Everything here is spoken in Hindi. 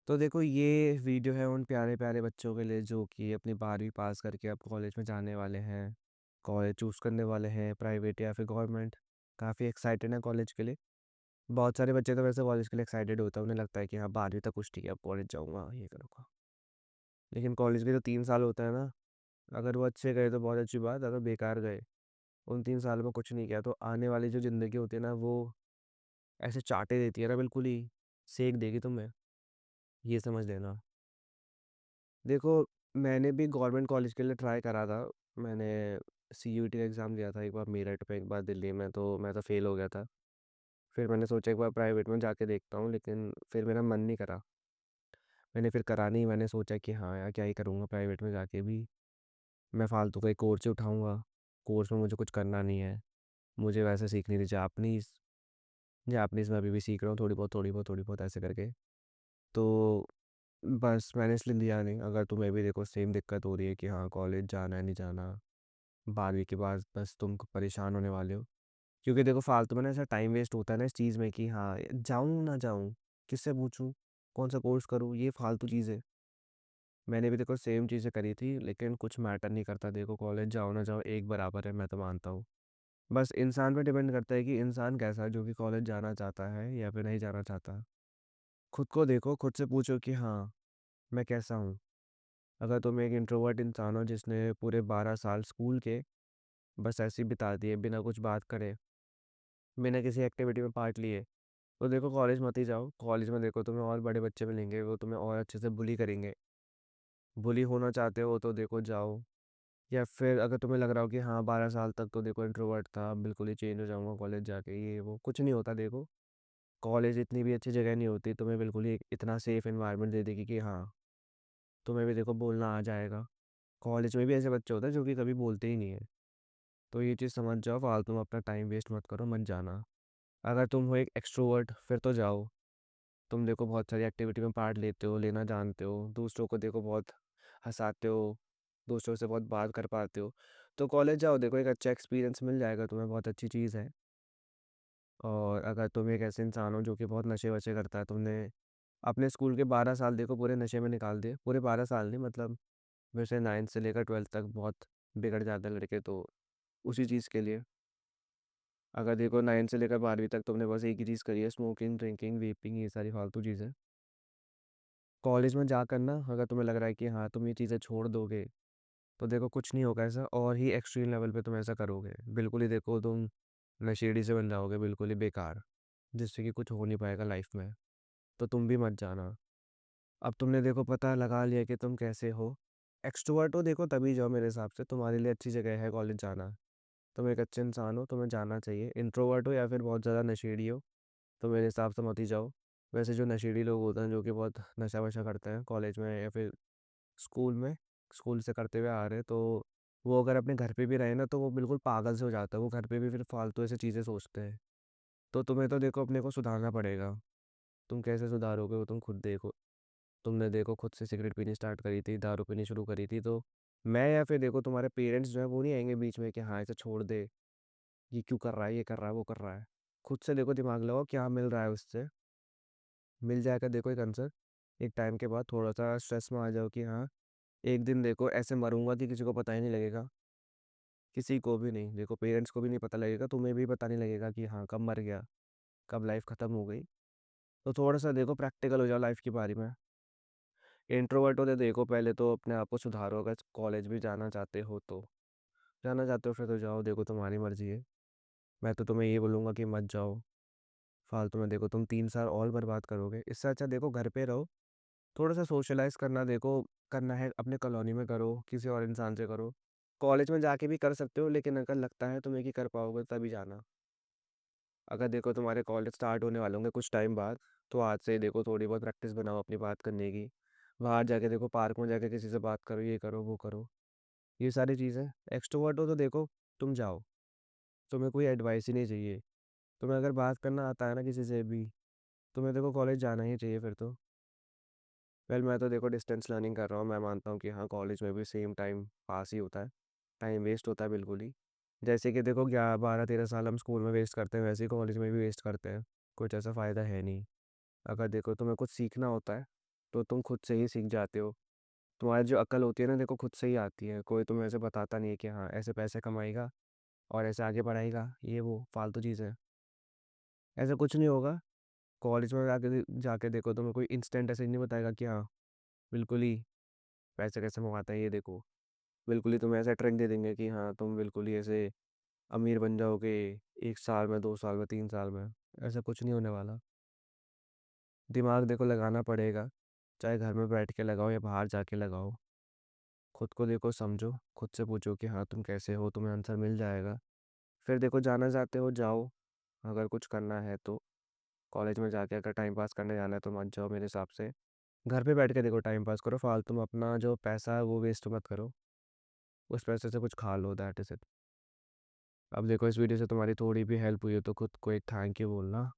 तो देखो ये वीडियो है उन प्यारे-प्यारे बच्चों के लिए जो कि अपनी 12वीं पास करके अब कॉलेज में जाने वाले हैं, कॉलेज चूज़ करने वाले हैं, प्राइवेट या फिर गवर्नमेंट। काफ़ी एक्साइटेड हैं कॉलेज के लिए। बहुत सारे बच्चे तो वैसे कॉलेज के लिए एक्साइटेड होते हैं, उन्हें लगता है कि हाँ 12वीं तक कुछ ठीक है, अब कॉलेज जाऊँगा, ये करूँगा। लेकिन कॉलेज के जो 3 साल होते हैं ना, अगर वो अच्छे गए तो बहुत अच्छी बात, अगर बेकार गए, उन 3 सालों में कुछ नहीं किया तो आने वाली जो ज़िंदगी होती है ना, वो ऐसे चाटे देती है ना बिल्कुल ही, सेक देगी तुम्हें, ये समझ लेना। देखो, मैंने भी गवर्नमेंट कॉलेज के लिए ट्राई करा था। मैंने सीयूईटी का एग्ज़ाम दिया था, एक बार मेरठ में, एक बार दिल्ली में, तो मैं तो फ़ेल हो गया था। फिर मैंने सोचा एक बार प्राइवेट में जाके देखता हूँ, लेकिन फिर मेरा मन नहीं करा। मैंने फिर करा नहीं, मैंने सोचा कि हाँ यार, क्या ही करूँगा प्राइवेट में जाके भी। मैं फालतू का एक कोर्स ही उठाऊँगा, कोर्स में मुझे कुछ करना नहीं है। मुझे वैसे सीखनी थी जापनीज़, जापनीज़ मैं अभी भी सीख रहा हूँ थोड़ी बहुत, थोड़ी बहुत, थोड़ी बहुत ऐसे करके। तो बस मैंने इसलिए लिया नहीं। अगर तुम्हें भी देखो सेम दिक्कत हो रही है कि हाँ, कॉलेज जाना है, नहीं जाना, 12वीं के बाद बस तुम परेशान होने वाले हो। क्योंकि देखो फालतू में ना ऐसा टाइम वेस्ट होता है ना इस चीज़ में कि हाँ, जाऊँ ना जाऊँ, किससे पूछूँ, कौन-सा कोर्स करूँ, ये फालतू चीज़ें। मैंने भी देखो सेम चीज़ें करी थी, लेकिन कुछ मैटर नहीं करता, देखो कॉलेज जाओ ना जाओ एक बराबर है, मैं तो मानता हूँ। बस इंसान पे डिपेंड करता है कि इंसान कैसा है जो कि कॉलेज जाना चाहता है या फिर नहीं जाना चाहता। खुद को देखो, खुद से पूछो कि हाँ, मैं कैसा हूँ? अगर तुम एक इंट्रोवर्ट इंसान हो जिसने पूरे 12 साल स्कूल के बस ऐसे ही बिता दिए, बिना कुछ बात करे, बिना किसी एक्टिविटी में पार्ट लिए, तो देखो कॉलेज मत ही जाओ। कॉलेज में देखो तुम्हें और बड़े बच्चे मिलेंगे, वो तुम्हें और अच्छे से बुली करेंगे। बुली होना चाहते हो तो देखो जाओ। या फिर अगर तुम्हें लग रहा हो कि हाँ 12 साल तक तो देखो इंट्रोवर्ट था, बिल्कुल ही चेंज हो जाऊँगा कॉलेज जाके, ये वो, कुछ नहीं होता देखो। कॉलेज इतनी भी अच्छी जगह नहीं होती, तुम्हें बिल्कुल ही इतना सेफ एनवायरनमेंट दे देगी कि हाँ, तुम्हें भी देखो बोलना आ जाएगा। कॉलेज में भी ऐसे बच्चे होते हैं जो कि कभी बोलते ही नहीं है। तो ये चीज़ समझ जाओ, फालतू में अपना टाइम वेस्ट मत करो, मत जाना। अगर तुम हो एक एक्सट्रोवर्ट फिर तो जाओ। तुम देखो बहुत सारी एक्टिविटी में पार्ट लेते हो, लेना जानते हो, दूसरों को देखो बहुत हँसाते हो, दूसरों से बहुत बात कर पाते हो। तो कॉलेज जाओ, देखो एक अच्छा एक्सपीरियंस मिल जाएगा तुम्हें, बहुत अच्छी चीज़ है। और अगर तुम एक ऐसे इंसान हो जो कि बहुत नशे-वशे करता है, तुमने अपने स्कूल के 12 साल देखो पूरे नशे में निकाल दिए, पूरे 12 साल नहीं, मतलब वैसे 9th से लेकर 12th तक बहुत बिगड़ जाते हैं लड़के तो उसी चीज़ के लिए। अगर देखो 9th से लेकर 12वीं तक तुमने बस एक ही चीज़ करी है, स्मोकिंग, ड्रिंकिंग, वेपिंग, ये सारी फालतू चीज़ें। कॉलेज में जाकर ना अगर तुम्हें लग रहा है कि हाँ, तुम ये चीज़ें छोड़ दोगे, तो देखो कुछ नहीं होगा ऐसा, और ही एक्सट्रीम लेवल पे तुम ऐसा करोगे। बिल्कुल ही देखो तुम नशेड़ी से बन जाओगे, बिल्कुल ही बेकार, जिससे कि कुछ हो नहीं पाएगा लाइफ में। तो तुम भी मत जाना। अब तुमने देखो पता लगा लिया कि तुम कैसे हो। एक्सट्रोवर्ट हो देखो तभी जाओ, मेरे हिसाब से तुम्हारे लिए अच्छी जगह है कॉलेज जाना। तुम एक अच्छे इंसान हो, तुम्हें जाना चाहिए। इंट्रोवर्ट हो या फिर बहुत ज़्यादा नशेड़ी हो, तो मेरे हिसाब से मत ही जाओ। वैसे जो नशेड़ी लोग होते हैं जो कि बहुत नशा-वशा करते हैं कॉलेज में या फिर स्कूल में, स्कूल से करते हुए आ रहे हैं, तो वो अगर अपने घर पे भी रहे ना तो वो बिल्कुल पागल से हो जाता है। वो घर पे भी फिर फालतू ऐसी चीज़ें सोचते हैं। तो तुम्हें तो देखो अपने को सुधारना पड़ेगा। तुम कैसे सुधारोगे वो तुम खुद देखो। तुमने देखो खुद से सिगरेट पीनी स्टार्ट करी थी, दारू पीनी शुरू करी थी, तो मैं या फिर देखो तुम्हारे पेरेंट्स जो हैं वो नहीं आएँगे बीच में कि हाँ, इसे छोड़ दे, ये क्यों कर रहा है, ये कर रहा है, वो कर रहा है। खुद से देखो दिमाग लगाओ क्या मिल रहा है उससे, मिल जाएगा देखो एक आंसर। एक टाइम के बाद थोड़ा-सा स्ट्रेस में आ जाओ कि हाँ, एक दिन देखो ऐसे मरूँगा कि किसी को पता ही नहीं लगेगा, किसी को भी नहीं। देखो पेरेंट्स को भी नहीं पता लगेगा, तुम्हें भी पता नहीं लगेगा कि हाँ, कब मर गया, कब लाइफ़ खत्म हो गई। तो थोड़ा-सा देखो प्रैक्टिकल हो जाओ लाइफ़ के बारे में। इंट्रोवर्ट हो तो देखो पहले तो अपने आप को सुधारो, अगर कॉलेज भी जाना चाहते हो तो। जाना चाहते हो फिर तो जाओ, देखो तुम्हारी मर्ज़ी है। मैं तो तुम्हें ये बोलूँगा कि मत जाओ, फालतू में देखो तुम 3 साल और बर्बाद करोगे। इससे अच्छा देखो घर पे रहो, थोड़ा-सा सोशलाइज़ करना देखो, करना है अपने कॉलोनी में करो, किसी और इंसान से करो। कॉलेज में जाके भी कर सकते हो, लेकिन अगर लगता है तुम्हें कि कर पाओगे तभी जाना। अगर देखो तुम्हारे कॉलेज स्टार्ट होने वाले होंगे कुछ टाइम बाद, तो आज से ही देखो थोड़ी बहुत प्रैक्टिस बनाओ अपनी बात करने की। बाहर जाके देखो, पार्क में जाके किसी से बात करो, ये करो, वो करो। ये सारी चीज़ें। एक्सट्रोवर्ट हो तो देखो तुम जाओ, तुम्हें कोई एडवाइस ही नहीं चाहिए। तुम्हें अगर बात करना आता है ना किसी से भी, तुम्हें देखो कॉलेज जाना ही चाहिए फिर तो। वेल मैं तो देखो डिस्टेंस लर्निंग कर रहा हूँ, मैं मानता हूँ कि हाँ, कॉलेज में भी सेम टाइम पास ही होता है, टाइम वेस्ट होता है बिल्कुल ही। जैसे कि देखो 12-13 साल हम स्कूल में वेस्ट करते हैं, वैसे ही कॉलेज में भी वेस्ट करते हैं, कुछ ऐसा फ़ायदा है नहीं। अगर देखो तुम्हें कुछ सीखना होता है, तो तुम खुद से ही सीख जाते हो। तुम्हारी जो अक्ल होती है ना देखो खुद से ही आती है, कोई तुम्हें ऐसे बताता नहीं है कि हाँ ऐसे पैसे कमाएगा और ऐसे आगे बढ़ाएगा, ये वो फालतू चीज़ है। ऐसा कुछ नहीं होगा। कॉलेज में जाके जाके देखो, तुम्हें कोई इंस्टेंट ऐसे नहीं बताएगा कि हाँ बिल्कुल ही पैसे कैसे कमाता है ये देखो। बिल्कुल ही तुम्हें ऐसा ट्रिक दे देंगे कि हाँ तुम बिल्कुल ही ऐसे अमीर बन जाओगे 1 साल में, 2 साल में, 3 साल में। ऐसा कुछ नहीं होने वाला। दिमाग देखो लगाना पड़ेगा, चाहे घर में बैठ के लगाओ या बाहर जाके लगाओ। खुद को देखो, समझो, खुद से पूछो कि हाँ तुम कैसे हो, तुम्हें आंसर मिल जाएगा। फिर देखो जाना चाहते हो जाओ, अगर कुछ करना है तो। कॉलेज में जाके अगर टाइम पास करने जाना है तो मत जाओ मेरे हिसाब से। घर पे बैठ के देखो टाइम पास करो, फालतू में अपना जो पैसा है वो वेस्ट मत करो। उस पैसे से कुछ खा लो, दैट इज इट। अब देखो इस वीडियो से तुम्हारी थोड़ी भी हेल्प हुई है तो खुद को एक थैंक यू बोलना।